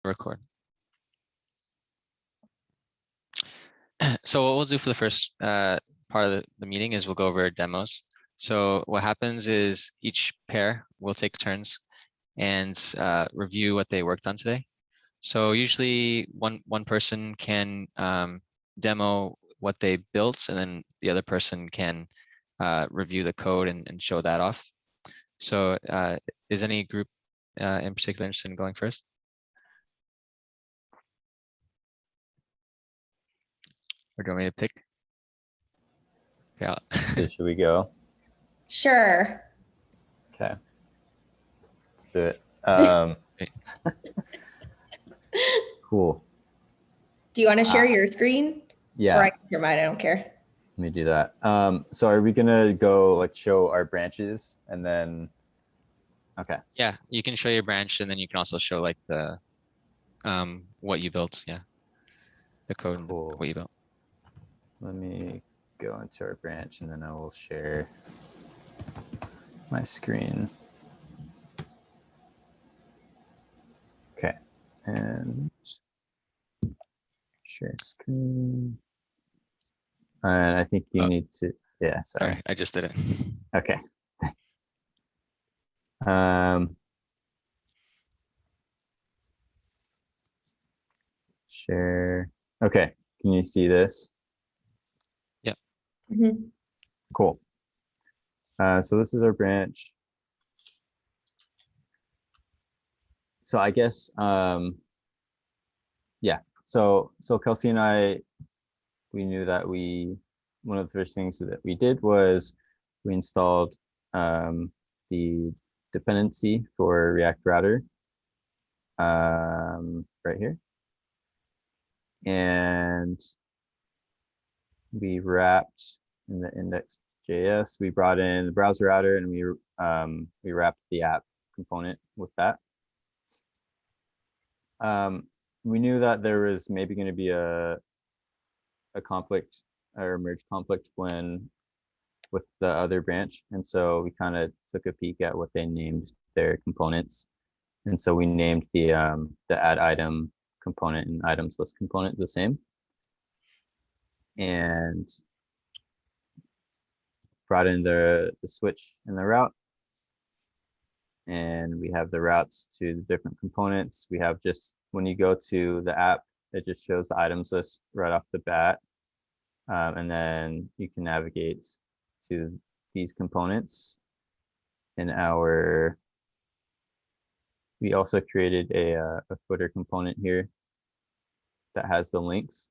record. So what we'll do for the first part of the meeting is we'll go over demos. So what happens is each pair will take turns and review what they worked on today. So usually one person can demo what they built, and then the other person can review the code and show that off. So is any group in particular interested in going first? Or do you want me to pick? Yeah. Should we go? Sure. Okay. Let's do it. Cool. Do you want to share your screen? Yeah. Or I can share mine, I don't care. Let me do that. So are we gonna go like show our branches and then? Okay. Yeah, you can show your branch, and then you can also show like the what you built. Yeah, the code and Cool. what you built. Let me go into our branch and then I will share my screen. Okay, and share screen. And I think you need to, yeah, sorry. Sorry, I just did it. Okay, thanks. Share, okay, can you see this? Yeah. Mm-hmm. Cool. So this is our branch. So I guess, yeah. So Kelsey and I, we knew that one of the first things that we did was we installed the dependency for React Router right here. And we wrapped in the index.js, we brought in the browser router, and we wrapped the app component with that. We knew that there was maybe going to be a conflict or merge conflict with the other branch, and so we kind of took a peek at what they named their components, and so we named the add item component and items list component the same, and brought in the switch and the route, and we have the routes to the different components. We have just, when you go to the app, it just shows the items list right off the bat, and then you can navigate to these components. In we also created a footer component here that has the links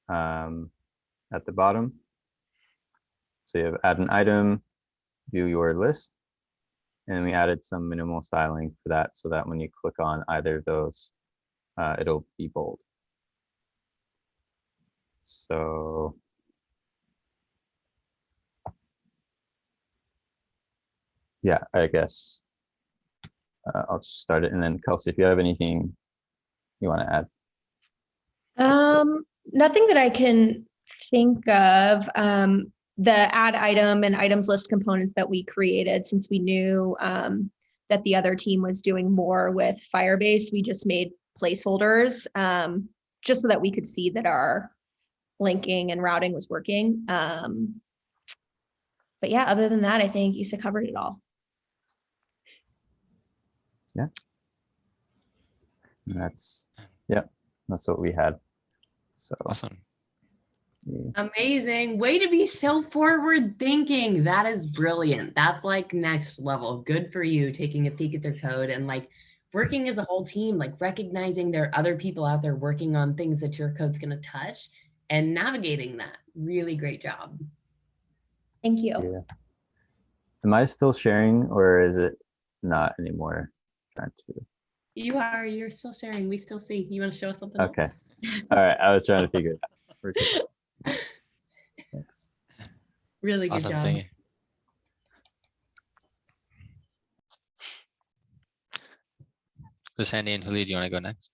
at the bottom. So you have add an item, view your list, and we added some minimal styling for that so that when you click on either of those, it'll be bold. So yeah, I guess I'll just start it, and then Kelsey, if you have anything you want to add. Nothing that I can think of. The add item and items list components that we created, since we knew that the other team was doing more with Firebase, we just made placeholders just so that we could see that our linking and routing was working. But yeah, other than that, I think Issa covered it all. Yeah. That's what we had. So Awesome. Yeah. Amazing. Way to be so forward thinking. That is brilliant. That's like next level. Good for you, taking a peek at their code and like working as a whole team, like recognizing there are other people out there working on things that your code's going to touch and navigating that. Really great job. Thank you. Yeah. Am I still sharing, or is it not anymore? Trying to. You are. You're still sharing. We still see. You want to show us something Okay. else? All right. I was trying to figure it out. Thanks. Really good Awesome, job. thank you. So Sandy and Huli, do you want to go next?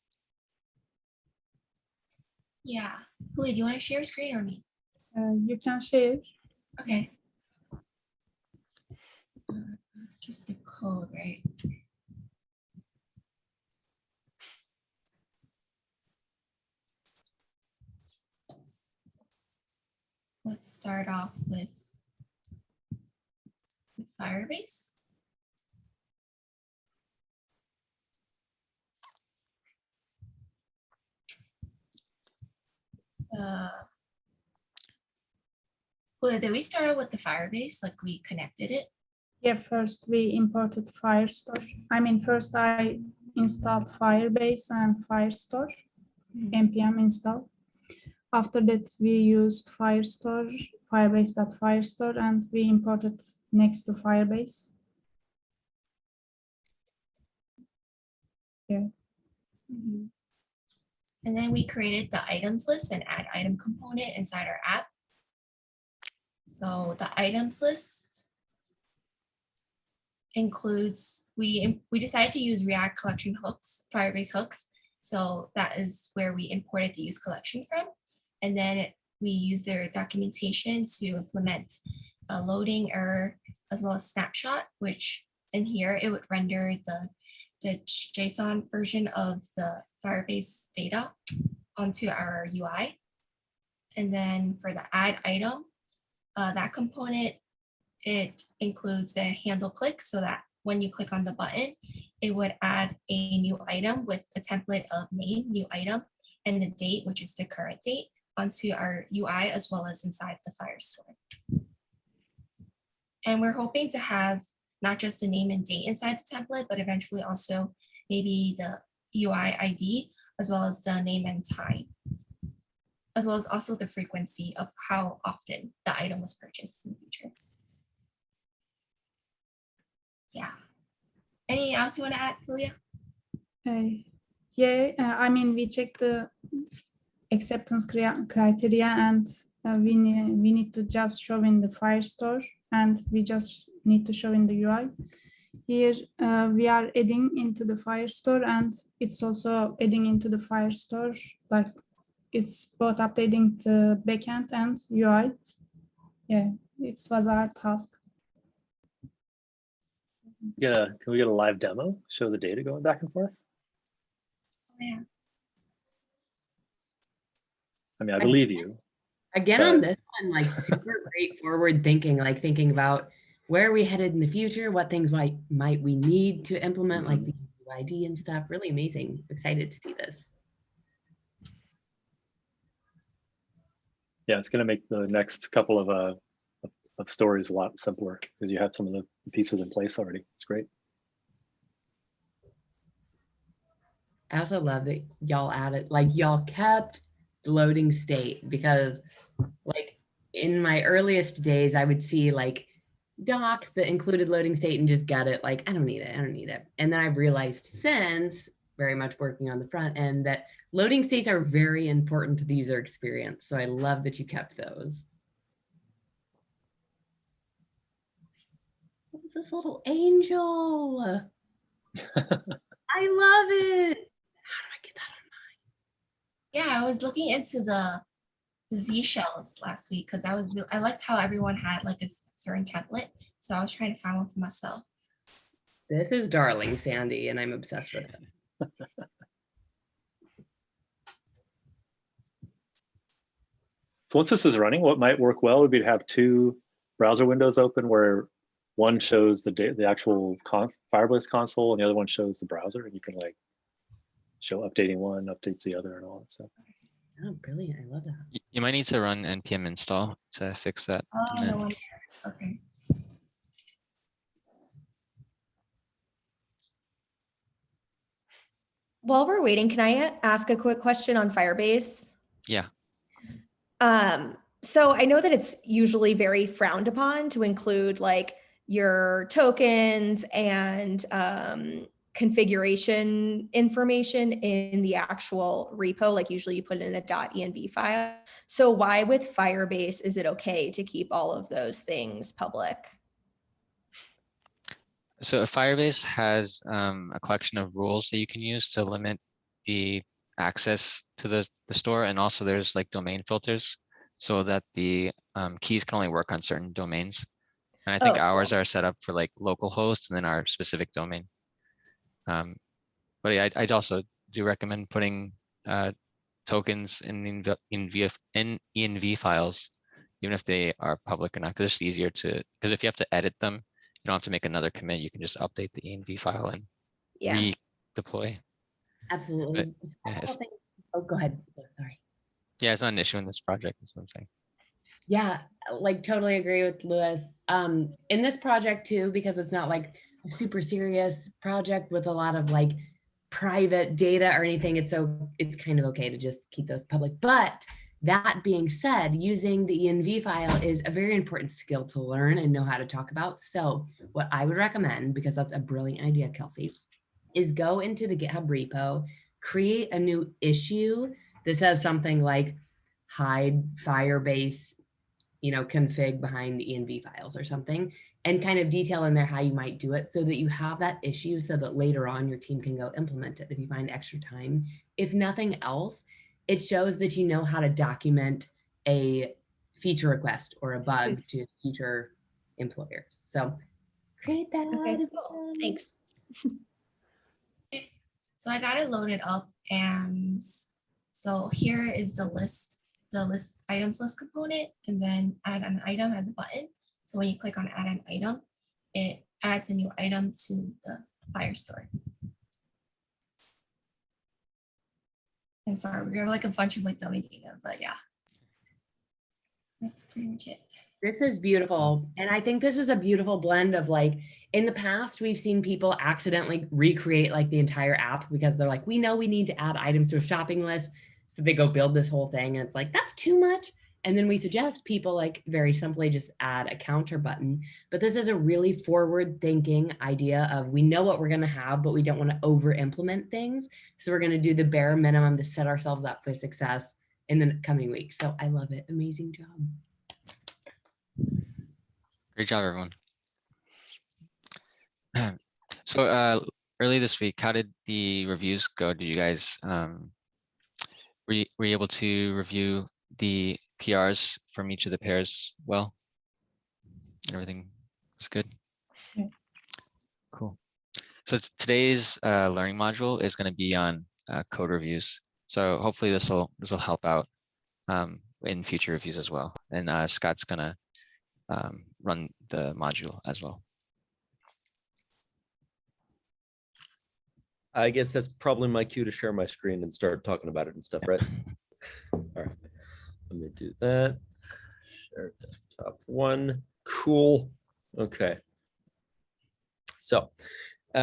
Yeah. Huli, do you want to share screen or me? You can share. Okay. Just the code, right? let's start off with Firebase. Well, did we start out with the Firebase? Like we connected it? Yeah, first we imported Firestore. I mean, first I installed Firebase and Firestore, npm install. After that, we used Firestore, Firebase.firestore, and we imported next to Firebase. Yeah. And then we created the items list and add item component inside our app. So the items list includes, we decided to use React collection hooks, Firebase hooks. So that is where we imported the use collection from. And then we used their documentation to implement a loading error as well as snapshot, which in here it would render the JSON version of the Firebase data onto our UI. And then for the add item, that component, it includes a handle click so that when you click on the button, it would add a new item with a template of name, new item, and the date, which is the current date, onto our UI as well as inside the Firestore. And we're hoping to have not just the name and date inside the template, but eventually also maybe the UI ID, as well as the name and time, as well as also the frequency of how often the item was purchased in the future. Yeah. Anything else you want to add, Julia? Yeah, I mean, we checked the acceptance criteria, and we need to just show in the Firestore, and we just need to show in the UI. Here we are adding into the Firestore, and it's also adding into the Firestore. Like it's both updating the backend and UI. Yeah, it was our task. Yeah, can we get a live demo? Show the data going back and forth? Oh, yeah. I mean, I believe you. Again, on this one, like super great forward thinking, like thinking about where are we headed in the future, what things might we need to implement, like the UID and stuff. Really amazing. Excited to see this. Yeah, it's going to make the next couple of stories a lot simpler because you have some of the pieces in place already. It's great. I also love that y'all added, like y'all kept the loading state, because like in my earliest days, I would see like docs that included loading state and just gut it. Like, I don't need it, I don't need it. And then I've realized since very much working on the front end that loading states are very important to the user experience. So I love that you kept those. What's this little angel? I love it. How do I get that on mine? Yeah, I was looking into the Z shells last week because I liked how everyone had like a certain template. So I was trying to find one for myself. This is darling Sandy, and I'm obsessed with it. So once this is running, what might work well would be to have two browser windows open where one shows the actual Firebase console and the other one shows the browser, and you can like show updating one, updates the other, and all that stuff. Oh, brilliant. I love that. You might need to run npm install to fix that. Oh, and then- no wonder. Okay. While we're waiting, can I ask a quick question on Firebase? Yeah. So I know that it's usually very frowned upon to include like your tokens and configuration information in the actual repo. Like usually you put it in a .env file. So why with Firebase is it okay to keep all of those things public? So Firebase has a collection of rules that you can use to limit the access to the store, and also there's like domain filters so that the keys can only work on certain domains. And I think Oh, ours cool. are set up for like localhost and then our specific domain. But yeah, I'd also do recommend putting tokens in env files even if they are public or not, because it's just easier to, because if you have to edit them, you don't have to make another commit. You can just update the env file and Yeah. redeploy. Absolutely. Yeah, it's, Oh, go ahead. Oh, sorry. yeah, it's not an issue in this project. That's what I'm saying. Yeah, like totally agree with Lewis. In this project too, because it's not like a super serious project with a lot of like private data or anything, it's kind of okay to just keep those public. But that being said, using the env file is a very important skill to learn and know how to talk about. So what I would recommend, because that's a brilliant idea, Kelsey, is go into the GitHub repo, create a new issue that says something like hide Firebase, config behind the env files or something, and kind of detail in there how you might do it so that you have that issue so that later on your team can go implement it if you find extra time. If nothing else, it shows that you know how to document a feature request or a bug to future employers. So create that. Okay, cool. Thanks. So I got it loaded up, and so here is the list items list component, and then add an item as a button. So when you click on add an item, it adds a new item to the Firestore. I'm sorry, we have like a bunch of like dummy data, but yeah, that's pretty much it. This is beautiful. And I think this is a beautiful blend of like, in the past, we've seen people accidentally recreate like the entire app because they're like, we know we need to add items to a shopping list. So they go build this whole thing and it's like, that's too much. And then we suggest people like very simply just add a counter button. But this is a really forward thinking idea of we know what we're going to have, but we don't want to over implement things. So we're going to do the bare minimum to set ourselves up for success in the coming weeks. So I love it. Amazing job. Great job, everyone. So early this week, how did the reviews go? Did you guys were you able to review the PRs from each of the pairs well? Everything was good. Yeah. Cool. So today's learning module is going to be on code reviews. So hopefully this will help out in future reviews as well. And Scott's going to run the module as well. I guess that's probably my cue to share my screen and start talking about it and stuff, right? All right, let me do that. Share desktop 1. Cool. Okay. So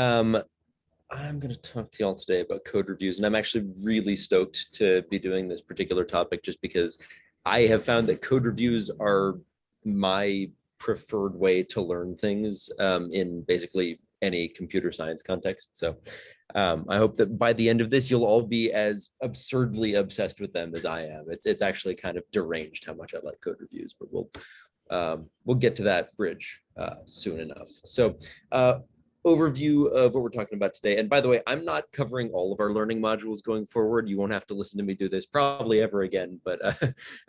I'm going to talk to y'all today about code reviews, and I'm actually really stoked to be doing this particular topic just because I have found that code reviews are my preferred way to learn things in basically any computer science context. So I hope that by the end of this, you'll all be as absurdly obsessed with them as I am. It's actually kind of deranged how much I like code reviews, but we'll get to that bridge soon enough. So overview of what we're talking about today. And by the way, I'm not covering all of our learning modules going forward. You won't have to listen to me do this probably ever again, but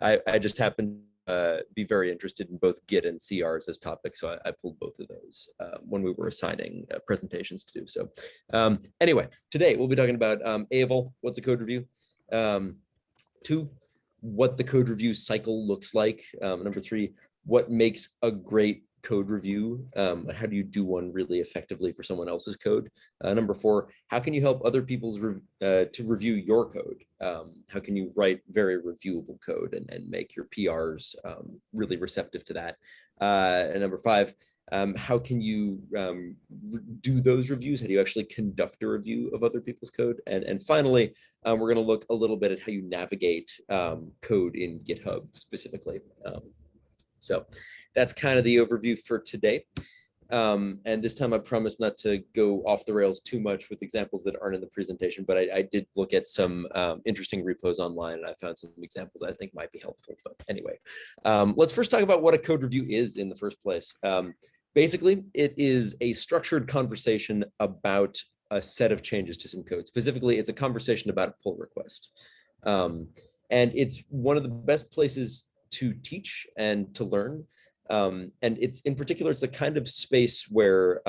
I just happen to be very interested in both Git and CRs as topics. So I pulled both of those when we were assigning presentations to do. So anyway, today we'll be talking about AVL, what's a code review? 2, what the code review cycle looks like. Number 3, what makes a great code review? How do you do one really effectively for someone else's code? Number 4, how can you help other people's to review your code? How can you write very reviewable code and make your PRs really receptive to that? And number 5, how can you do those reviews? How do you actually conduct a review of other people's code? And finally, we're going to look a little bit at how you navigate code in GitHub specifically. So that's kind of the overview for today. And this time I promise not to go off the rails too much with examples that aren't in the presentation, but I did look at some interesting repos online and I found some examples that I think might be helpful. But anyway, let's first talk about what a code review is in the first place. Basically, it is a structured conversation about a set of changes to some code. Specifically, it's a conversation about a pull request. And it's one of the best places to teach and to learn. And it's in particular, it's the kind of space where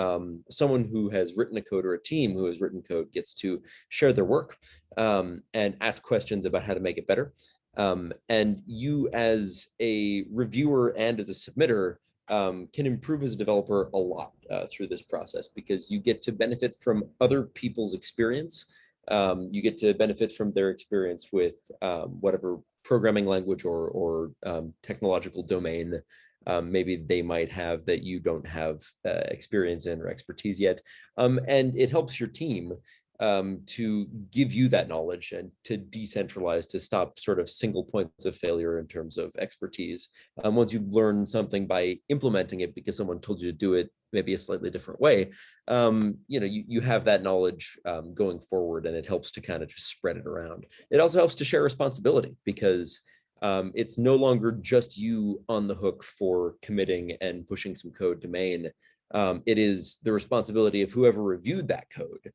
someone who has written a code or a team who has written code gets to share their work and ask questions about how to make it better. And you as a reviewer and as a submitter can improve as a developer a lot through this process, because you get to benefit from other people's experience. You get to benefit from their experience with whatever programming language or technological domain maybe they might have that you don't have experience in or expertise yet. And it helps your team to give you that knowledge and to decentralize, to stop sort of single points of failure in terms of expertise. Once you learn something by implementing it because someone told you to do it maybe a slightly different way, you have that knowledge going forward, and it helps to kind of just spread it around. It also helps to share responsibility, because it's no longer just you on the hook for committing and pushing some code to main. It is the responsibility of whoever reviewed that code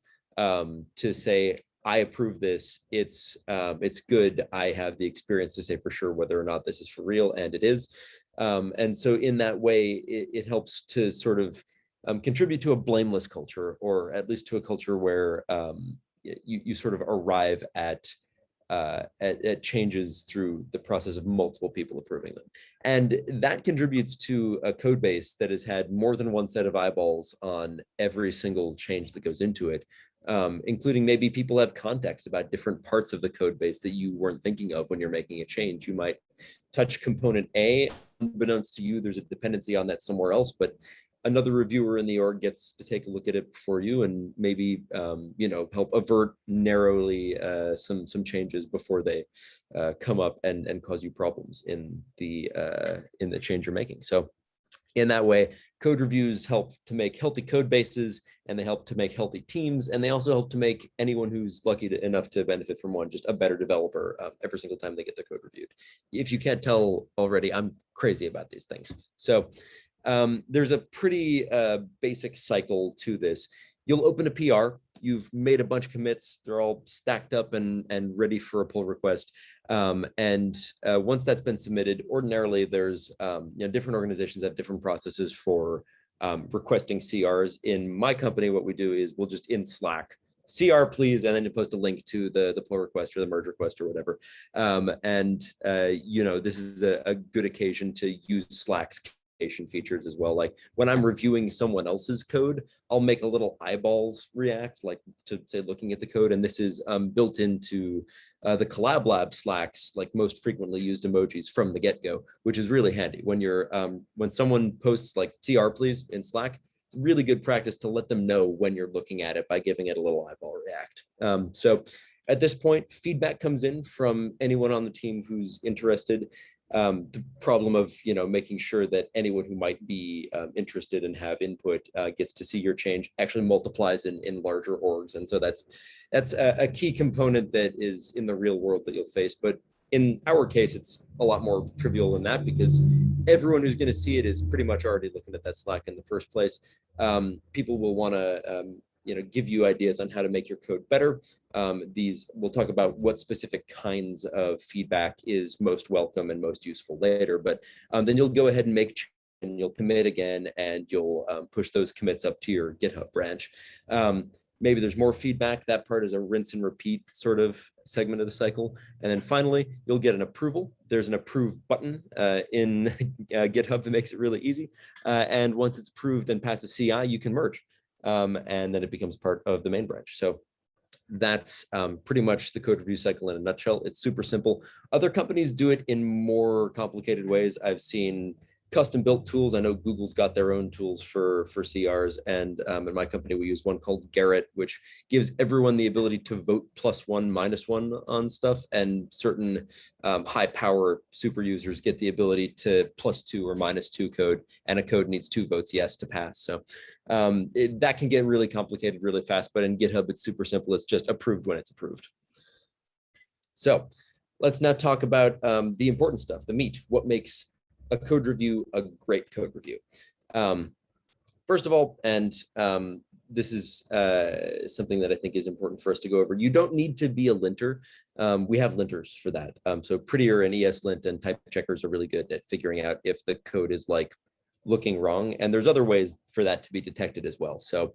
to say, I approve this, it's good, I have the experience to say for sure whether or not this is for real, and it is. And so in that way, it helps to sort of contribute to a blameless culture, or at least to a culture where you sort of arrive at changes through the process of multiple people approving them. And that contributes to a code base that has had more than one set of eyeballs on every single change that goes into it, including maybe people have context about different parts of the code base that you weren't thinking of when you're making a change. You might touch component A, unbeknownst to you, there's a dependency on that somewhere else, but another reviewer in the org gets to take a look at it before you, and maybe help avert narrowly some changes before they come up and cause you problems in the change you're making. So in that way, code reviews help to make healthy code bases, and they help to make healthy teams, and they also help to make anyone who's lucky enough to benefit from one just a better developer every single time they get their code reviewed. If you can't tell already, I'm crazy about these things. So there's a pretty basic cycle to this. You'll open a PR, you've made a bunch of commits, they're all stacked up and ready for a pull request. Once that's been submitted, ordinarily there's different organizations have different processes for requesting CRs. In my company, what we do is we'll just in Slack, CR please, and then you post a link to the pull request or the merge request or whatever. This is a good occasion to use Slack's features as well. Like when I'm reviewing someone else's code, I'll make a little eyeballs react, like to say looking at the code, and this is built into the Collab Lab Slacks, like most frequently used emojis from the get-go, which is really handy when you're when someone posts like CR please in Slack. It's really good practice to let them know when you're looking at it by giving it a little eyeball react. So at this point, feedback comes in from anyone on the team who's interested. The problem of making sure that anyone who might be interested and have input gets to see your change actually multiplies in larger orgs, and so that's a key component that is in the real world that you'll face. But in our case, it's a lot more trivial than that, because everyone who's going to see it is pretty much already looking at that Slack in the first place. People will want to give you ideas on how to make your code better. We'll talk about what specific kinds of feedback is most welcome and most useful later, but then you'll go ahead and and you'll commit again, and you'll push those commits up to your GitHub branch. Maybe there's more feedback. That part is a rinse and repeat sort of segment of the cycle. And then finally, you'll get an approval. There's an approve button in GitHub that makes it really easy. And once it's approved and passes CI, you can merge. And then it becomes part of the main branch. So that's pretty much the code review cycle in a nutshell. It's super simple. Other companies do it in more complicated ways. I've seen custom built tools. I know Google's got their own tools for CRs, and in my company we use one called Garrett, which gives everyone the ability to vote +1, -1 on stuff, and certain high power super users get the ability to +2 or -2 code, and a code needs 2 votes yes to pass. So that can get really complicated really fast, but in GitHub it's super simple. It's just approved when it's approved. So let's now talk about the important stuff, the meat. What makes a code review a great code review? First of all, and this is something that I think is important for us to go over, you don't need to be a linter. We have linters for that. So Prettier and ESLint and type checkers are really good at figuring out if the code is like looking wrong. And there's other ways for that to be detected as well. So,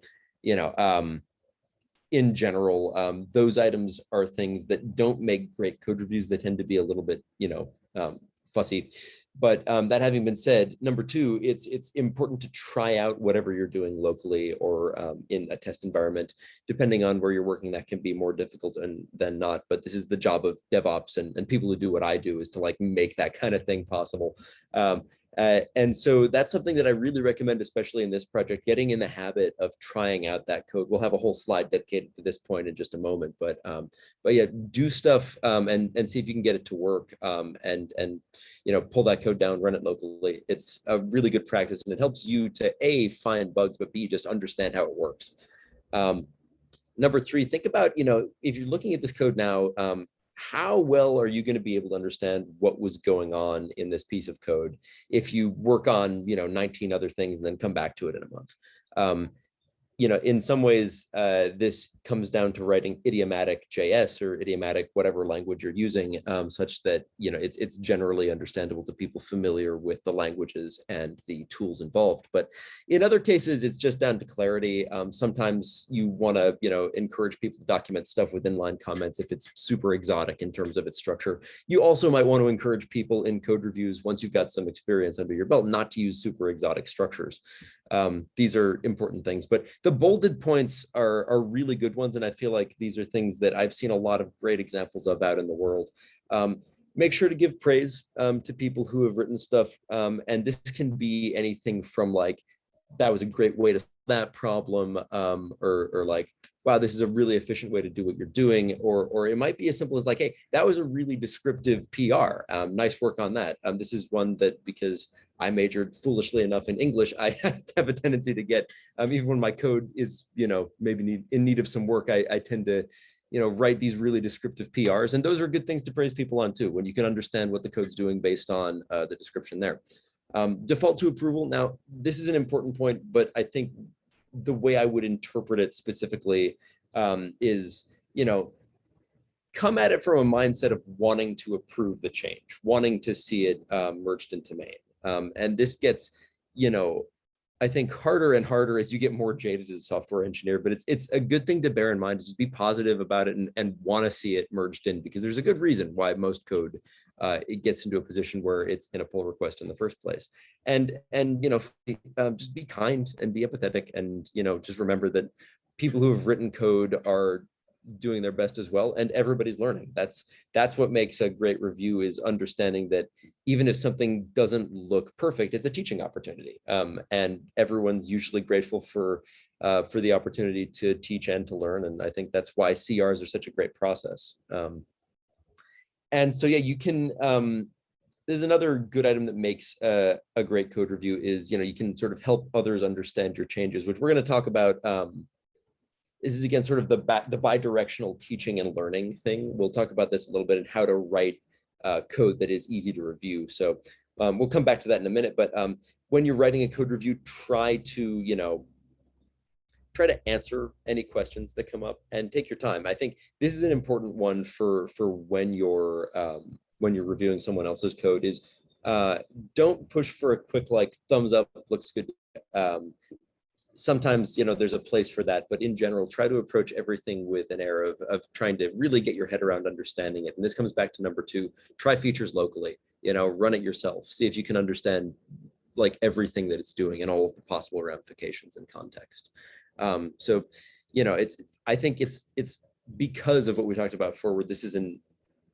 in general, those items are things that don't make great code reviews. They tend to be a little bit, fussy. But that having been said, number two, it's important to try out whatever you're doing locally or in a test environment. Depending on where you're working, that can be more difficult than not. But this is the job of DevOps and people who do what I do, is to like make that kind of thing possible. And so that's something that I really recommend, especially in this project, getting in the habit of trying out that code. We'll have a whole slide dedicated to this point in just a moment, but yeah, do stuff and see if you can get it to work, and pull that code down, run it locally. It's a really good practice, and it helps you to A, find bugs, but B, just understand how it works. Number three, think about, if you're looking at this code now, how well are you going to be able to understand what was going on in this piece of code if you work on 19 other things and then come back to it in a month? In some ways, this comes down to writing idiomatic JS or idiomatic whatever language you're using, such that it's generally understandable to people familiar with the languages and the tools involved. But in other cases, it's just down to clarity. Sometimes you want to encourage people to document stuff with inline comments if it's super exotic in terms of its structure. You also might want to encourage people in code reviews, once you've got some experience under your belt, not to use super exotic structures. These are important things, but the bolded points are really good ones. And I feel like these are things that I've seen a lot of great examples of out in the world. Make sure to give praise to people who have written stuff. And this can be anything from like, that was a great way to solve that problem, or like, wow, this is a really efficient way to do what you're doing. Or it might be as simple as like, hey, that was a really descriptive PR. Nice work on that. This is one that, because I majored foolishly enough in English, I have a tendency to get, even when my code is, maybe in need of some work, I tend to, write these really descriptive PRs. And those are good things to praise people on too, when you can understand what the code's doing based on the description there. Default to approval. Now, this is an important point, but I think the way I would interpret it specifically is, come at it from a mindset of wanting to approve the change, wanting to see it merged into main. And this gets, I think harder and harder as you get more jaded as a software engineer, but it's a good thing to bear in mind, to just be positive about it and want to see it merged in, because there's a good reason why most code it gets into a position where it's in a pull request in the first place. And just be kind and be empathetic, and just remember that people who have written code are doing their best as well, and everybody's learning. That's what makes a great review, is understanding that even if something doesn't look perfect, it's a teaching opportunity, and everyone's usually grateful for the opportunity to teach and to learn. And I think that's why CRs are such a great process. And so yeah, you can there's another good item that makes a great code review is, you can sort of help others understand your changes, which we're going to talk about. This is again sort of the bi-directional teaching and learning thing. We'll talk about this a little bit, and how to write code that is easy to review. So we'll come back to that in a minute. But when you're writing a code review, try to answer any questions that come up, and take your time. I think this is an important one for when you're reviewing someone else's code. Is don't push for a quick like thumbs up, looks good. Sometimes there's a place for that, but in general, try to approach everything with an air of trying to really get your head around understanding it. And this comes back to number two: try features locally. Run it yourself. See if you can understand like everything that it's doing and all of the possible ramifications and context. So I think it's because of what we talked about forward. This is an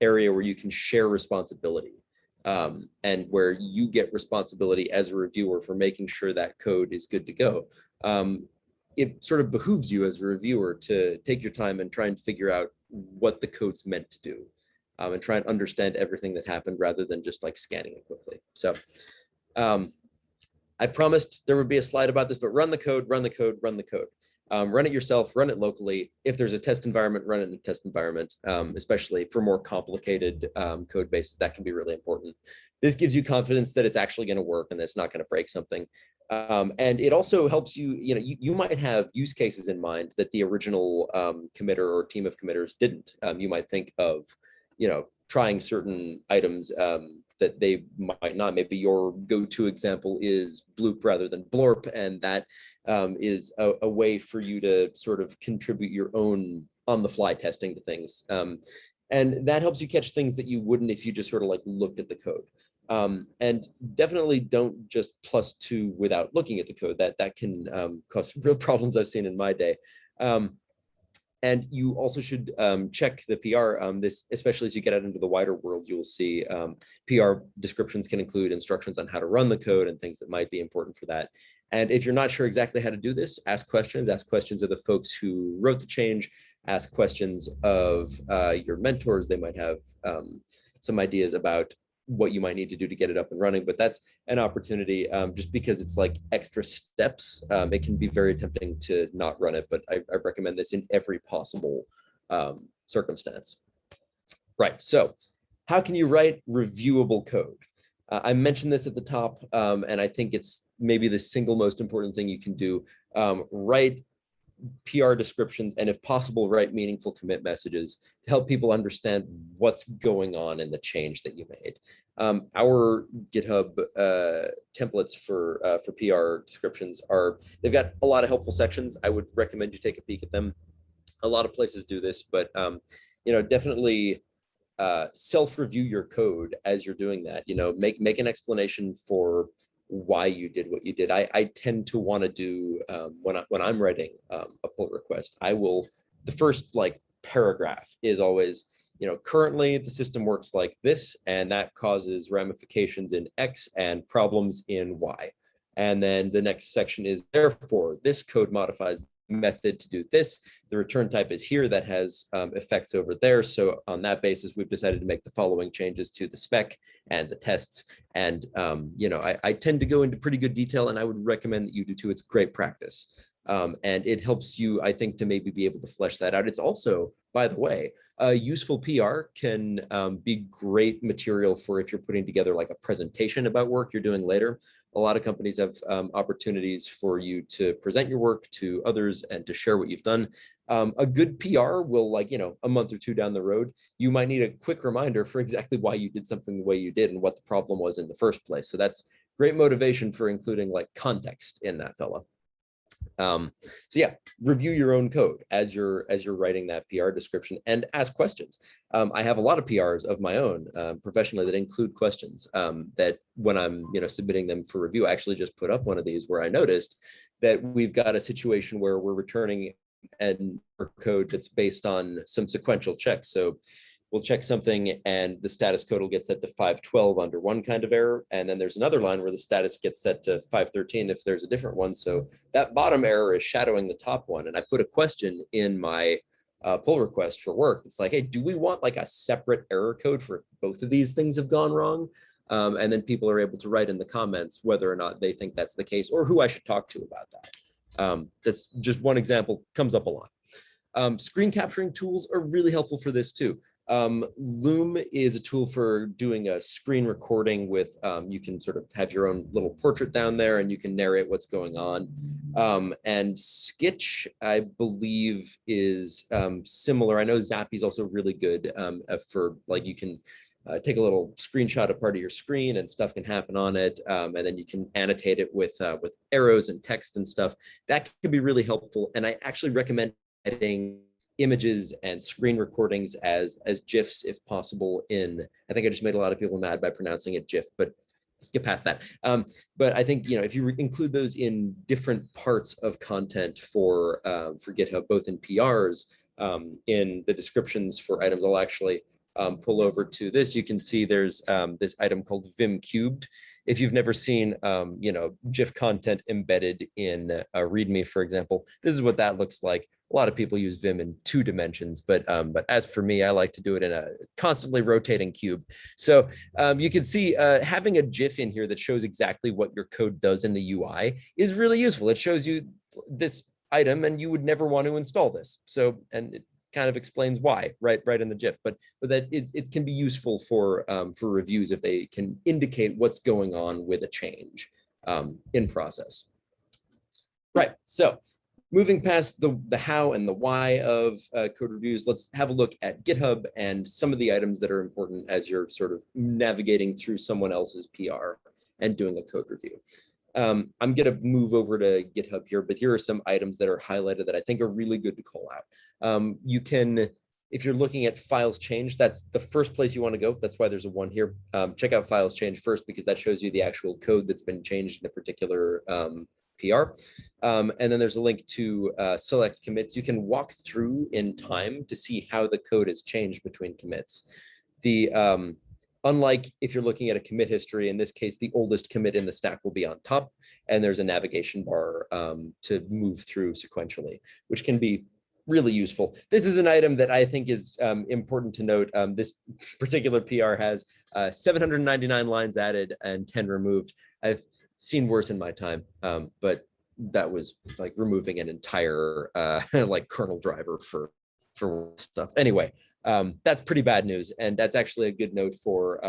area where you can share responsibility. And where you get responsibility as a reviewer for making sure that code is good to go. It sort of behooves you as a reviewer to take your time and try and figure out what the code's meant to do, and try and understand everything that happened rather than just like scanning it quickly. So I promised there would be a slide about this, but run the code, run the code, run the code. Run it yourself, run it locally. If there's a test environment, run it in a test environment, especially for more complicated code bases. That can be really important. This gives you confidence that it's actually going to work and that it's not going to break something. And it also helps you, you might have use cases in mind that the original committer or team of committers didn't. You might think of, trying certain items that they might not. Maybe your go-to example is bloop rather than blorp, and that is a way for you to sort of contribute your own on-the-fly testing to things. And that helps you catch things that you wouldn't if you just sort of like looked at the code. And definitely don't just +2 without looking at the code. That can cause some real problems I've seen in my day. And you also should check the PR. This, especially as you get out into the wider world, you'll see PR descriptions can include instructions on how to run the code and things that might be important for that. And if you're not sure exactly how to do this, ask questions. Ask questions of the folks who wrote the change. Ask questions of your mentors. They might have some ideas about what you might need to do to get it up and running, but that's an opportunity. Just because it's like extra steps, it can be very tempting to not run it, but I recommend this in every possible circumstance. Right, so how can you write reviewable code? I mentioned this at the top, and I think it's maybe the single most important thing you can do. Write PR descriptions, and if possible, write meaningful commit messages to help people understand what's going on in the change that you made. Our GitHub templates for PR descriptions they've got a lot of helpful sections. I would recommend you take a peek at them. A lot of places do this, but definitely self-review your code as you're doing that. Make an explanation for why you did what you did. I tend to want to do when I'm writing a pull request, the first like paragraph is always, currently the system works like this, and that causes ramifications in X and problems in Y. And then the next section is, therefore, this code modifies method to do this. The return type is here, that has effects over there. So on that basis, we've decided to make the following changes to the spec and the tests. And I tend to go into pretty good detail, and I would recommend that you do too. It's great practice. And it helps you, I think, to maybe be able to flesh that out. It's also, by the way, useful PR can be great material for if you're putting together like a presentation about work you're doing later. A lot of companies have opportunities for you to present your work to others and to share what you've done. A good PR will, like, a month or two down the road, you might need a quick reminder for exactly why you did something the way you did and what the problem was in the first place. So that's great motivation for including like context in that fella. So yeah, review your own code as you're writing that PR description, and ask questions. I have a lot of PRs of my own professionally that include questions that when I'm submitting them for review. I actually just put up one of these where I noticed that we've got a situation where we're returning an code that's based on some sequential checks. So we'll check something and the status code will get set to 512 under one kind of error. And then there's another line where the status gets set to 513 if there's a different one. So that bottom error is shadowing the top one. And I put a question in my pull request for work. It's like, hey, do we want like a separate error code for if both of these things have gone wrong? And then people are able to write in the comments whether or not they think that's the case or who I should talk to about that. That's just one example, comes up a lot. Screen capturing tools are really helpful for this too. Loom is a tool for doing a screen recording with, you can sort of have your own little portrait down there and you can narrate what's going on. And Skitch, I believe, is similar. I know Zappy is also really good for, like, you can take a little screenshot of part of your screen and stuff can happen on it. And then you can annotate it with arrows and text and stuff. That can be really helpful. And I actually recommend editing images and screen recordings as GIFs if possible. I think I just made a lot of people mad by pronouncing it GIF, but let's get past that. But I think, if you include those in different parts of content for GitHub, both in PRs, in the descriptions for items, I'll actually pull over to this. You can see there's this item called Vim Cubed. If you've never seen, GIF content embedded in a README, for example, this is what that looks like. A lot of people use Vim in 2 dimensions, but as for me, I like to do it in a constantly rotating cube. So you can see having a GIF in here that shows exactly what your code does in the UI is really useful. It shows you this item and you would never want to install this. So, and it kind of explains why right in the GIF, but that it can be useful for reviews if they can indicate what's going on with a change in process. Right, so moving past the how and the why of code reviews, let's have a look at GitHub and some of the items that are important as you're sort of navigating through someone else's PR and doing a code review. I'm going to move over to GitHub here, but here are some items that are highlighted that I think are really good to call out. You can, if you're looking at files changed, that's the first place you want to go. That's why there's a 1 here. Check out files changed first, because that shows you the actual code that's been changed in a particular PR. And then there's a link to select commits. You can walk through in time to see how the code has changed between commits. Unlike if you're looking at a commit history, in this case, the oldest commit in the stack will be on top, and there's a navigation bar to move through sequentially, which can be really useful. This is an item that I think is important to note. This particular PR has 799 lines added and 10 removed. I've seen worse in my time, but that was like removing an entire like kernel driver for stuff. Anyway, that's pretty bad news, and that's actually a good note for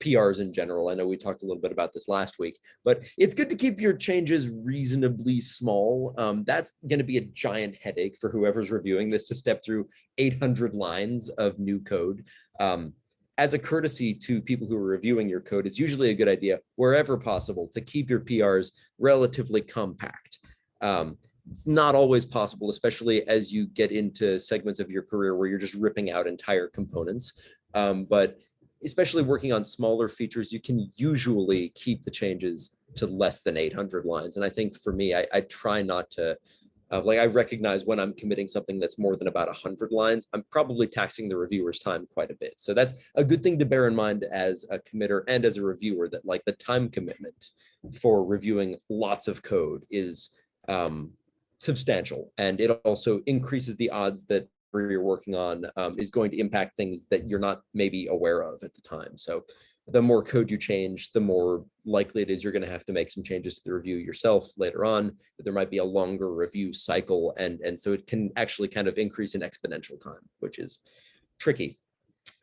PRs in general. I know we talked a little bit about this last week, but it's good to keep your changes reasonably small. That's going to be a giant headache for whoever's reviewing this to step through 800 lines of new code. As a courtesy to people who are reviewing your code, it's usually a good idea, wherever possible, to keep your PRs relatively compact. It's not always possible, especially as you get into segments of your career where you're just ripping out entire components. But especially working on smaller features, you can usually keep the changes to less than 800 lines. And I think for me, I try not to, like I recognize when I'm committing something that's more than about 100 lines, I'm probably taxing the reviewer's time quite a bit. So that's a good thing to bear in mind as a committer and as a reviewer, that like the time commitment for reviewing lots of code is substantial, and it also increases the odds that whatever you're working on is going to impact things that you're not maybe aware of at the time. So the more code you change, the more likely it is you're going to have to make some changes to the review yourself later on, that there might be a longer review cycle, and so it can actually kind of increase in exponential time, which is tricky.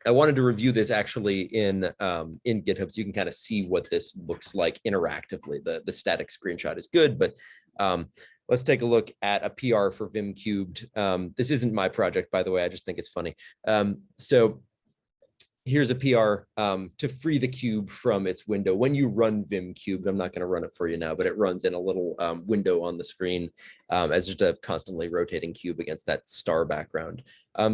I wanted to review this actually in GitHub, so you can kind of see what this looks like interactively. The static screenshot is good, but let's take a look at a PR for Vim cubed. This isn't my project, by the way. I just think it's funny. So here's a PR to free the cube from its window. When you run Vim cubed, I'm not going to run it for you now, but it runs in a little window on the screen as just a constantly rotating cube against that star background.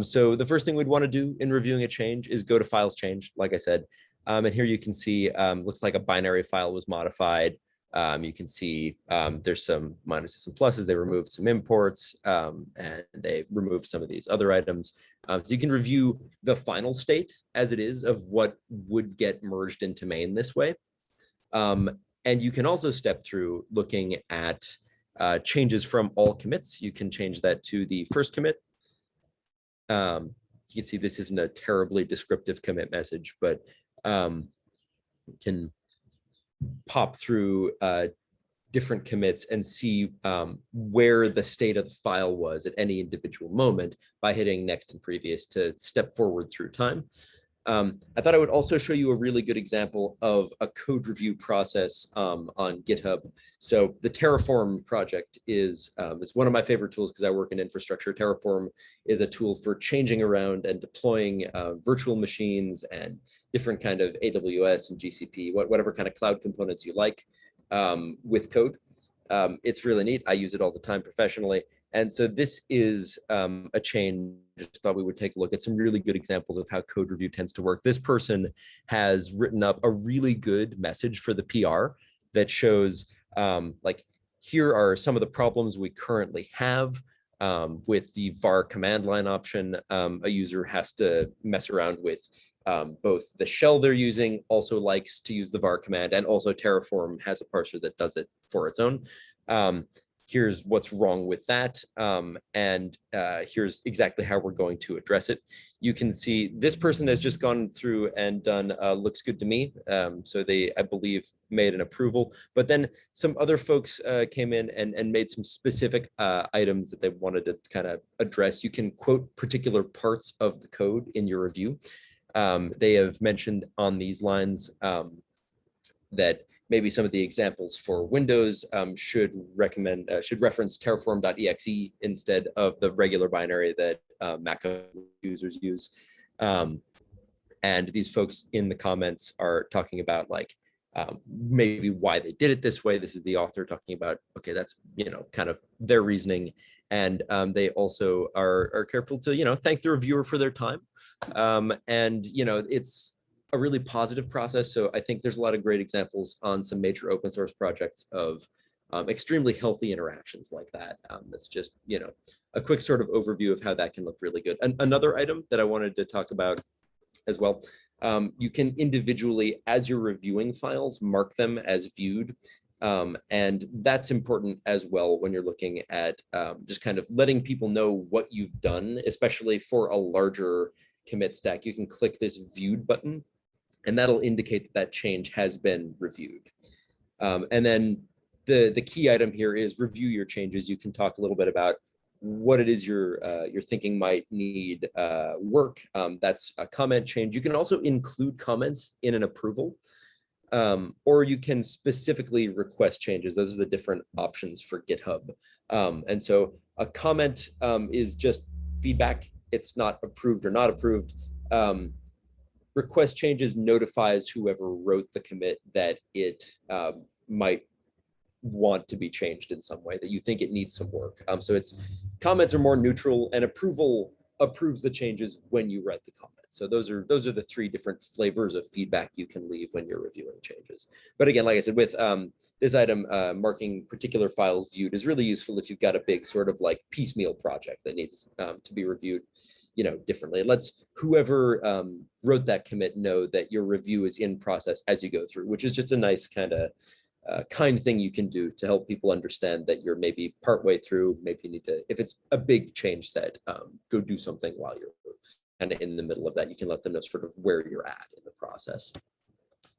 So the first thing we'd want to do in reviewing a change is go to files changed, like I said. And here you can see, looks like a binary file was modified. You can see there's some minuses and pluses. They removed some imports and they removed some of these other items. So you can review the final state as it is of what would get merged into main this way. And you can also step through looking at changes from all commits. You can change that to the first commit. You can see this isn't a terribly descriptive commit message, but you can pop through different commits and see where the state of the file was at any individual moment by hitting next and previous to step forward through time. I thought I would also show you a really good example of a code review process on GitHub. So the Terraform project is one of my favorite tools because I work in infrastructure. Terraform is a tool for changing around and deploying virtual machines and different kind of AWS and GCP, whatever kind of cloud components you like with code. It's really neat. I use it all the time professionally. And so this is a change. I just thought we would take a look at some really good examples of how code review tends to work. This person has written up a really good message for the PR that shows like, here are some of the problems we currently have with the var command line option. A user has to mess around with both the shell they're using, also likes to use the var command, and also Terraform has a parser that does it for its own. Here's what's wrong with that, and here's exactly how we're going to address it. You can see this person has just gone through and done looks good to me. So they, I believe, made an approval, but then some other folks came in and made some specific items that they wanted to kind of address. You can quote particular parts of the code in your review. They have mentioned on these lines that maybe some of the examples for Windows should reference terraform.exe instead of the regular binary that Mac users use. And these folks in the comments are talking about like maybe why they did it this way. This is the author talking about, okay, that's, you know, kind of their reasoning. And they also are careful to, you know, thank the reviewer for their time. And, you know, it's a really positive process. So I think there's a lot of great examples on some major open source projects of extremely healthy interactions like that. That's just, you know, a quick sort of overview of how that can look really good. Another item that I wanted to talk about as well, you can individually, as you're reviewing files, mark them as viewed. And that's important as well when you're looking at just kind of letting people know what you've done, especially for a larger commit stack. You can click this viewed button, and that'll indicate that that change has been reviewed. And then the key item here is review your changes. You can talk a little bit about what it is you're thinking might need work. That's a comment change. You can also include comments in an approval, or you can specifically request changes. Those are the different options for GitHub. And so a comment is just feedback. It's not approved or not approved. Request changes notifies whoever wrote the commit that it might want to be changed in some way, that you think it needs some work. So it's comments are more neutral, and approval approves the changes when you write the comment. So those are the three different flavors of feedback you can leave when you're reviewing changes. But again, like I said, with this item, marking particular files viewed is really useful if you've got a big sort of like piecemeal project that needs to be reviewed, you know, differently. It lets whoever wrote that commit know that your review is in process as you go through, which is just a nice kind of kind thing you can do to help people understand that you're maybe partway through. Maybe you need to, if it's a big change set, go do something while you're kind of in the middle of that. You can let them know sort of where you're at in the process.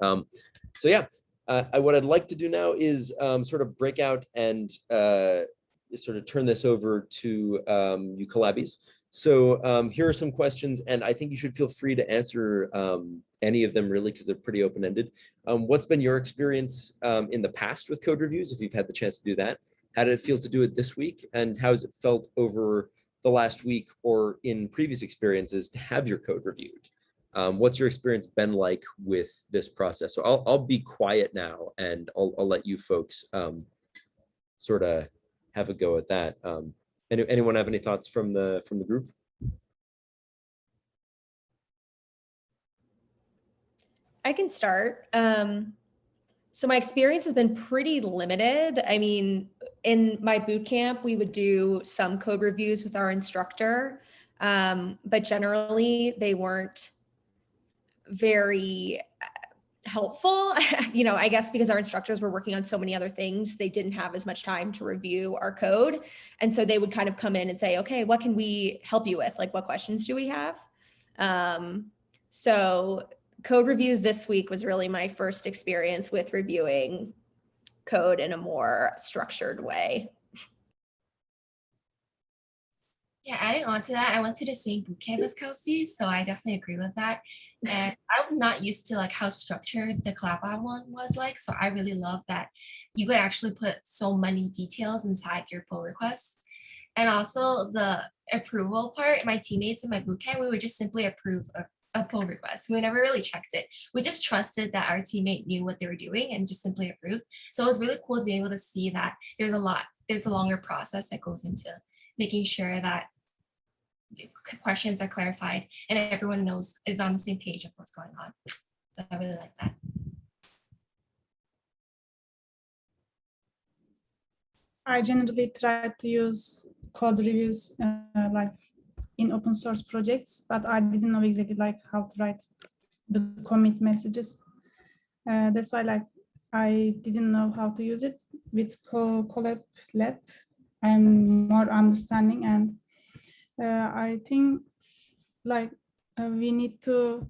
So yeah, what I'd like to do now is sort of break out and sort of turn this over to you Collabbies. So here are some questions, and I think you should feel free to answer any of them really, because they're pretty open-ended. What's been your experience in the past with code reviews, if you've had the chance to do that? How did it feel to do it this week? And how has it felt over the last week or in previous experiences to have your code reviewed? What's your experience been like with this process? So I'll be quiet now, and I'll let you folks sort of have a go at that. Anyone have any thoughts from the group? I can start. So my experience has been pretty limited. I mean, in my boot camp, we would do some code reviews with our instructor, but generally they weren't very helpful. You know, I guess because our instructors were working on so many other things, they didn't have as much time to review our code. And so they would kind of come in and say, okay, what can we help you with? Like, what questions do we have? So code reviews this week was really my first experience with reviewing code in a more structured way. Yeah, adding on to that, I went to the same boot camp as Kelsey, so I definitely agree with that. And I'm not used to like how structured the Collab one was like, so I really love that you could actually put so many details inside your pull requests. And also the approval part, my teammates in my boot camp, we would just simply approve a pull request. We never really checked it. We just trusted that our teammate knew what they were doing and just simply approved. So it was really cool to be able to see that there's a longer process that goes into making sure that questions are clarified and everyone is on the same page of what's going on. So I really like that. I generally try to use code reviews like in open source projects, but I didn't know exactly like how to write the commit messages. That's why like I didn't know how to use it. With Collab, I'm more understanding, and I think like we need to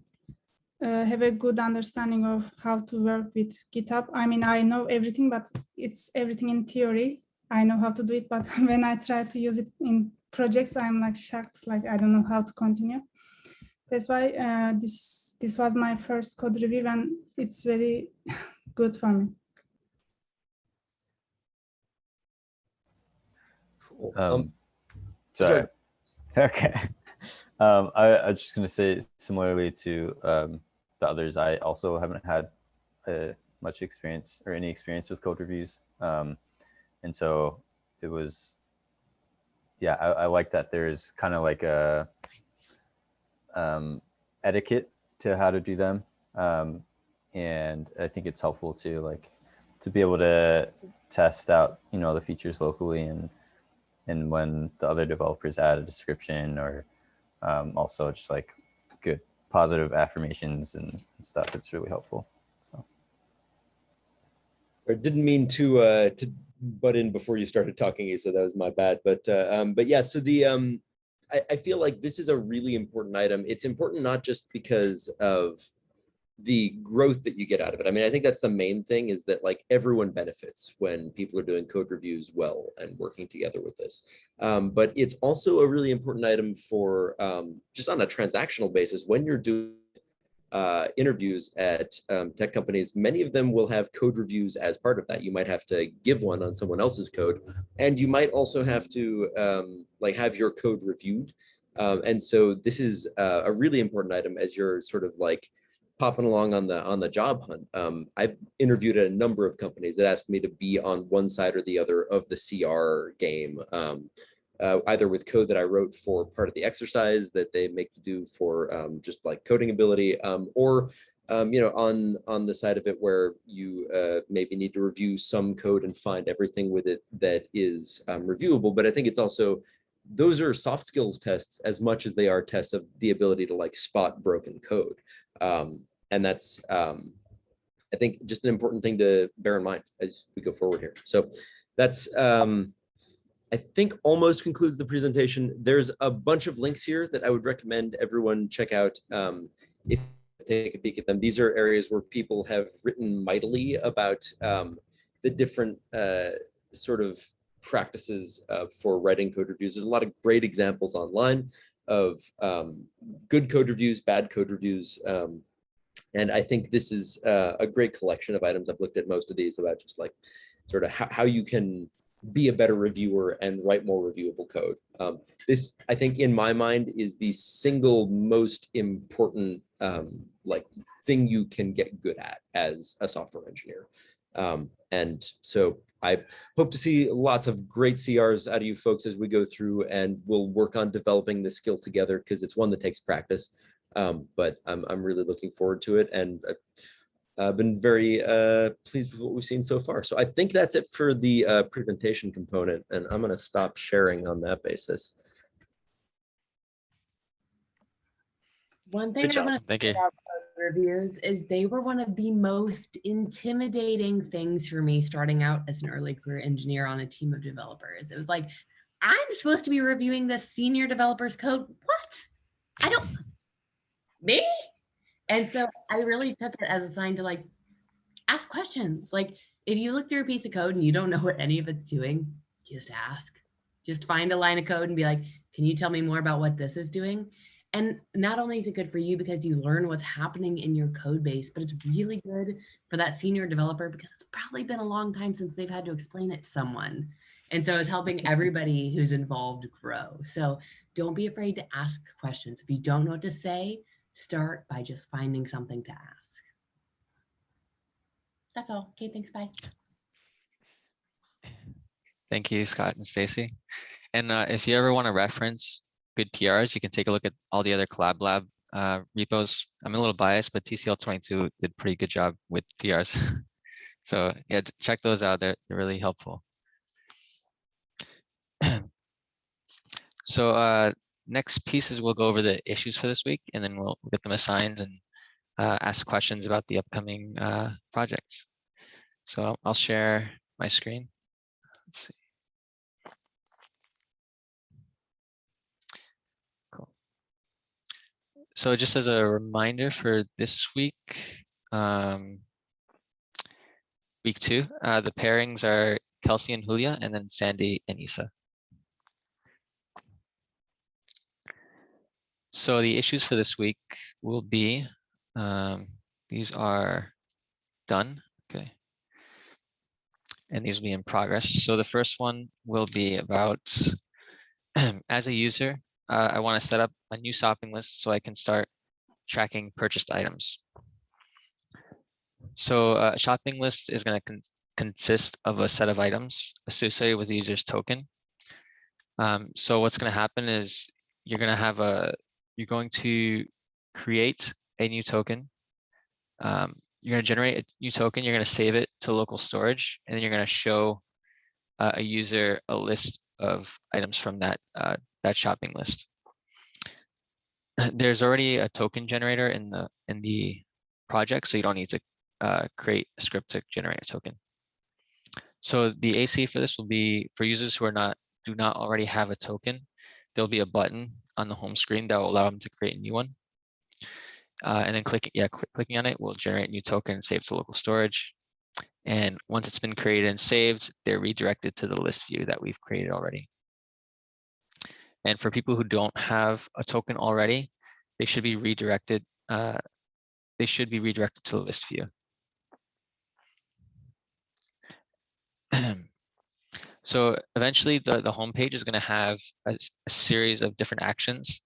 have a good understanding of how to work with GitHub. I mean, I know everything, but it's everything in theory. I know how to do it, but when I try to use it in projects, I'm like shocked, like I don't know how to continue. That's why this was my first code review, and it's very good for me. Cool. Sorry. Okay. I was just going to say, similarly to the others, I also haven't had much experience or any experience with code reviews. And so it was, yeah, I like that there's kind of like a etiquette to how to do them. And I think it's helpful to be able to test out, the features locally, and when the other developers add a description, or also just like good positive affirmations and stuff. It's really helpful. So I didn't mean to butt in before you started talking, so that was my bad. But yeah, so I feel like this is a really important item. It's important not just because of the growth that you get out of it. I mean, I think that's the main thing, is that like everyone benefits when people are doing code reviews well and working together with this. But it's also a really important item for just on a transactional basis. When you're doing interviews at tech companies, many of them will have code reviews as part of that. You might have to give one on someone else's code, and you might also have to like have your code reviewed. And so this is a really important item as you're sort of like popping along on the job hunt. I've interviewed at a number of companies that asked me to be on one side or the other of the CR game, either with code that I wrote for part of the exercise that they make you do for just like coding ability, or on the side of it where you maybe need to review some code and find everything with it that is reviewable. But I think it's also, those are soft skills tests as much as they are tests of the ability to like spot broken code. And that's, I think, just an important thing to bear in mind as we go forward here. So that's, I think, almost concludes the presentation. There's a bunch of links here that I would recommend everyone check out if you take a peek at them. These are areas where people have written mightily about the different sort of practices for writing code reviews. There's a lot of great examples online of good code reviews, bad code reviews. And I think this is a great collection of items. I've looked at most of these about just like sort of how you can be a better reviewer and write more reviewable code. This, I think, in my mind, is the single most important like thing you can get good at as a software engineer. And so I hope to see lots of great CRs out of you folks as we go through, and we'll work on developing this skill together, because it's one that takes practice. But I'm really looking forward to it, and I've been very pleased with what we've seen so far. So I think that's it for the presentation component, and I'm going to stop sharing on that basis. One thing I want to say about code reviews is they were one of the most intimidating things for me starting out as an early career engineer on a team of developers. It was like, I'm supposed to be reviewing the senior developer's code. What? I don't, me? And so I really took it as a sign to like ask questions. Like if you look through a piece of code and you don't know what any of it's doing, just ask. Just find a line of code and be like, can you tell me more about what this is doing? And not only is it good for you because you learn what's happening in your code base, but it's really good for that senior developer because it's probably been a long time since they've had to explain it to someone. And so it's helping everybody who's involved grow. So don't be afraid to ask questions. If you don't know what to say, start by just finding something to ask. That's all. Okay, thanks, bye. Thank you, Scott and Stacy. And if you ever want to reference good PRs, you can take a look at all the other Collab Lab repos. I'm a little biased, but TCL-28 did a pretty good job with PRs. So yeah, check those out. They're really helpful. So next pieces, we'll go over the issues for this week, and then we'll get them assigned and ask questions about the upcoming projects. So I'll share my screen. Let's see. Cool. So just as a reminder for this week, week 2, the pairings are Kelsey and Julia, and then Sandy and Isa. So the issues for this week will be, these are done. Okay. and these will be in progress. So the first one will be about, as a user, I want to set up a new shopping list so I can start tracking purchased items. So a shopping list is going to consist of a set of items associated with the user's token. So what's going to happen is you're going to create a new token. You're going to generate a new token. You're going to save it to local storage, and then you're going to show a user a list of items from that shopping list. There's already a token generator in the project, so you don't need to create a script to generate a token. So the AC for this will be for users who do not already have a token. There'll be a button on the home screen that will allow them to create a new one. And then clicking on it will generate a new token and save to local storage. And once it's been created and saved, they're redirected to the list view that we've created already. And for people who don't have a token already, they should be redirected. They should be redirected to the list view. So eventually the home page is going to have a series of different actions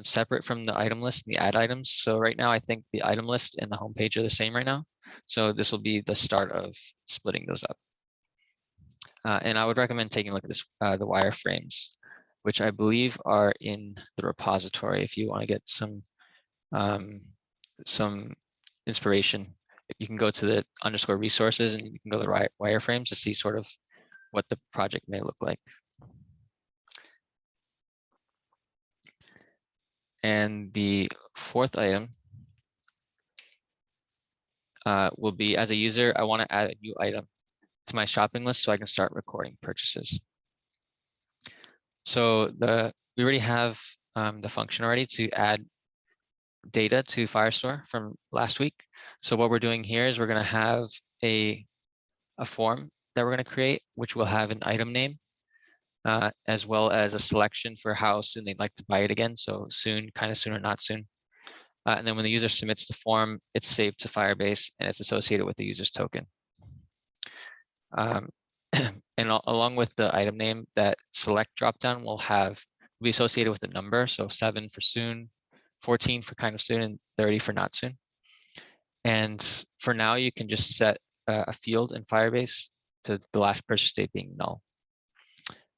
separate from the item list and the add items. So right now, I think the item list and the home page are the same right now. So this will be the start of splitting those up. And I would recommend taking a look at this, the wireframes, which I believe are in the repository if you want to get some inspiration. You can go to the _resources and you can go to the wireframes to see sort of what the project may look like. And the fourth item will be, as a user, I want to add a new item to my shopping list so I can start recording purchases. So we already have the function already to add data to Firestore from last week. So what we're doing here is we're going to have a form that we're going to create, which will have an item name, as well as a selection for how soon they'd like to buy it again. So soon, kind of soon, or not soon. And then when the user submits the form, it's saved to Firebase and it's associated with the user's token. And along with the item name, that select dropdown will be associated with a number. So 7 for soon, 14 for kind of soon, and 30 for not soon. And for now, you can just set a field in Firebase to the last purchase date being null.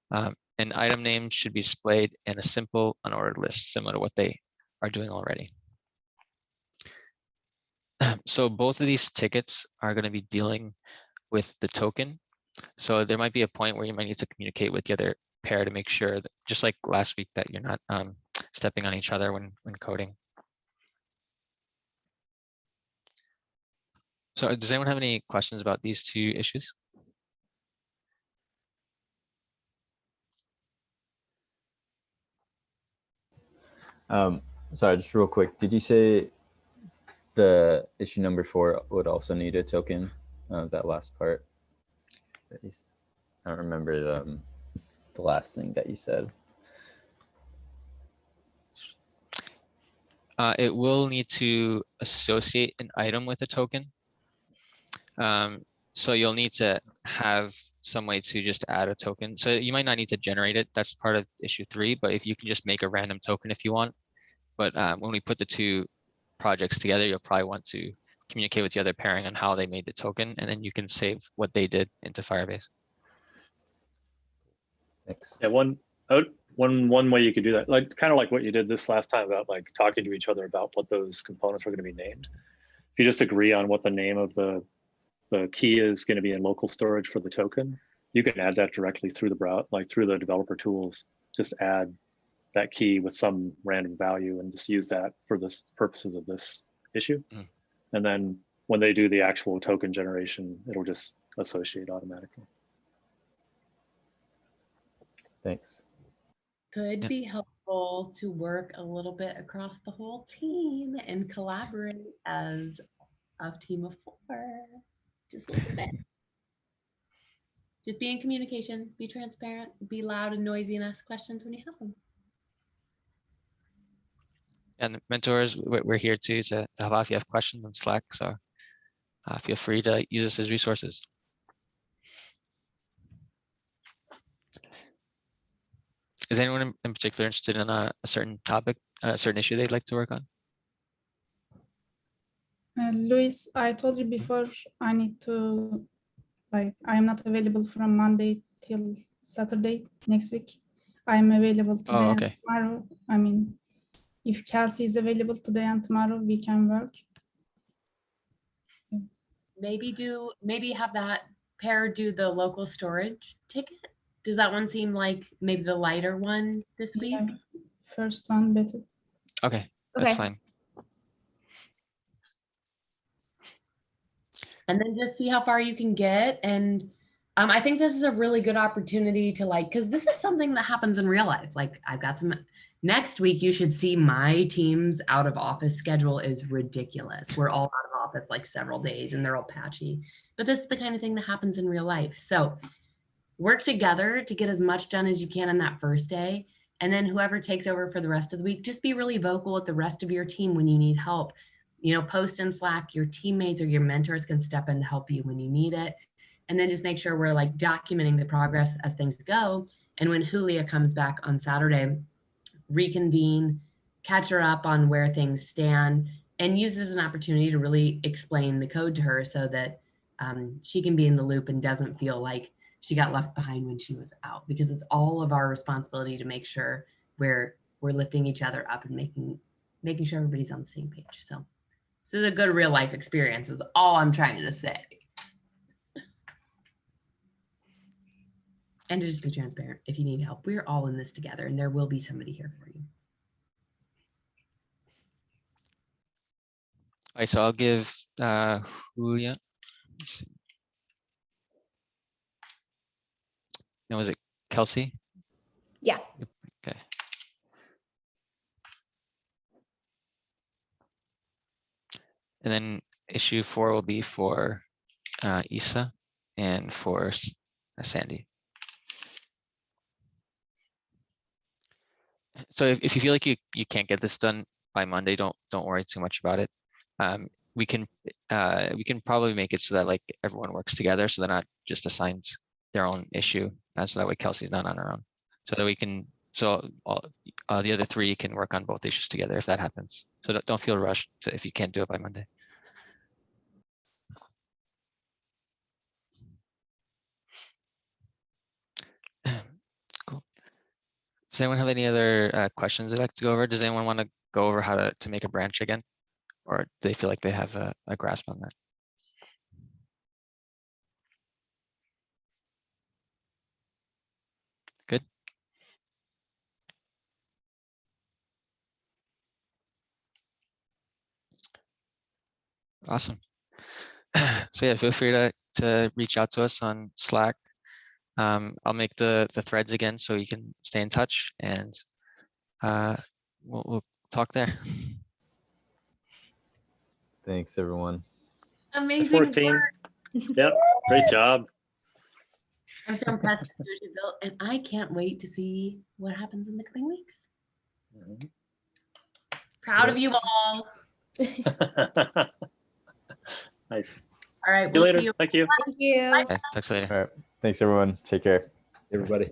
And item names should be displayed in a simple unordered list, similar to what they are doing already. So both of these tickets are going to be dealing with the token. So there might be a point where you might need to communicate with the other pair to make sure that, just like last week, that you're not stepping on each other when coding. So does anyone have any questions about these two issues? Sorry, just real quick. Did you say the issue number 4 would also need a token? That last part. I don't remember the last thing that you said. It will need to associate an item with a token. So you'll need to have some way to just add a token. So you might not need to generate it. That's part of issue 3, but if you can just make a random token if you want. But when we put the two projects together, you'll probably want to communicate with the other pairing on how they made the token, and then you can save what they did into Firebase. Thanks. Yeah, one way you could do that, like kind of like what you did this last time about like talking to each other about what those components were going to be named. If you just agree on what the name of the key is going to be in local storage for the token, you can add that directly through the browser, like through the developer tools. Just add that key with some random value and just use that for this purposes of this issue. And then when they do the actual token generation, it'll just associate automatically. Thanks. Could be helpful to work a little bit across the whole team and collaborate as a team of 4. Just a little bit. Just be in communication, be transparent, be loud and noisy, and ask questions when you have them. And mentors, we're here too to help out if you have questions on Slack. So feel free to use us as resources. Is anyone in particular interested in a certain topic, a certain issue they'd like to work on? Luis, I told you before, I need to, like, I'm not available from Monday till Saturday next week. I'm available today Oh, and okay. tomorrow. I mean, if Kelsey is available today and tomorrow, we can work. Maybe have that pair do the local storage ticket. Does that one seem like maybe the lighter one this week? Yeah, first one better. Okay, that's Okay. fine. And then just see how far you can get. And I think this is a really good opportunity to like, because this is something that happens in real life. Like I've got some, next week you should see my team's out of office schedule is ridiculous. We're all out of office like several days and they're all patchy, but this is the kind of thing that happens in real life. So work together to get as much done as you can on that first day. And then whoever takes over for the rest of the week, just be really vocal with the rest of your team when you need help. You know, post in Slack, your teammates or your mentors can step in to help you when you need it. And then just make sure we're like documenting the progress as things go. And when Julia comes back on Saturday, reconvene, catch her up on where things stand, and use this as an opportunity to really explain the code to her so that she can be in the loop and doesn't feel like she got left behind when she was out, because it's all of our responsibility to make sure we're lifting each other up and making sure everybody's on the same page. So this is a good real life experience is all I'm trying to say. And to just be transparent. If you need help, we're all in this together and there will be somebody here for you. All right, so I'll give Julia. Let's see. And was it Kelsey? Yeah. Okay. And then issue 4 will be for Isa and for Sandy. So if you feel like you can't get this done by Monday, don't worry too much about it. We can probably make it so that like everyone works together, so they're not just assigned their own issue, so that way Kelsey's not on her own. So that we can, so all, the other 3 can work on both issues together if that happens. So don't feel rushed if you can't do it by Monday. Cool. Does anyone have any other questions they'd like to go over? Does anyone want to go over how to make a branch again? Or do they feel like they have a grasp on that? Good. Awesome. So yeah, feel free to reach out to us on Slack. I'll make the threads again so you can stay in touch, and we'll talk there. Thanks, everyone. Amazing work, team. Yep, great job. I'm so impressed with what you built, and I can't wait to see what happens in the coming weeks. Proud of you all. Nice. All right, See you we'll later. see you. Thank you. Thank you. Okay, talk to you later. All right. Thanks, everyone. Take care. Everybody.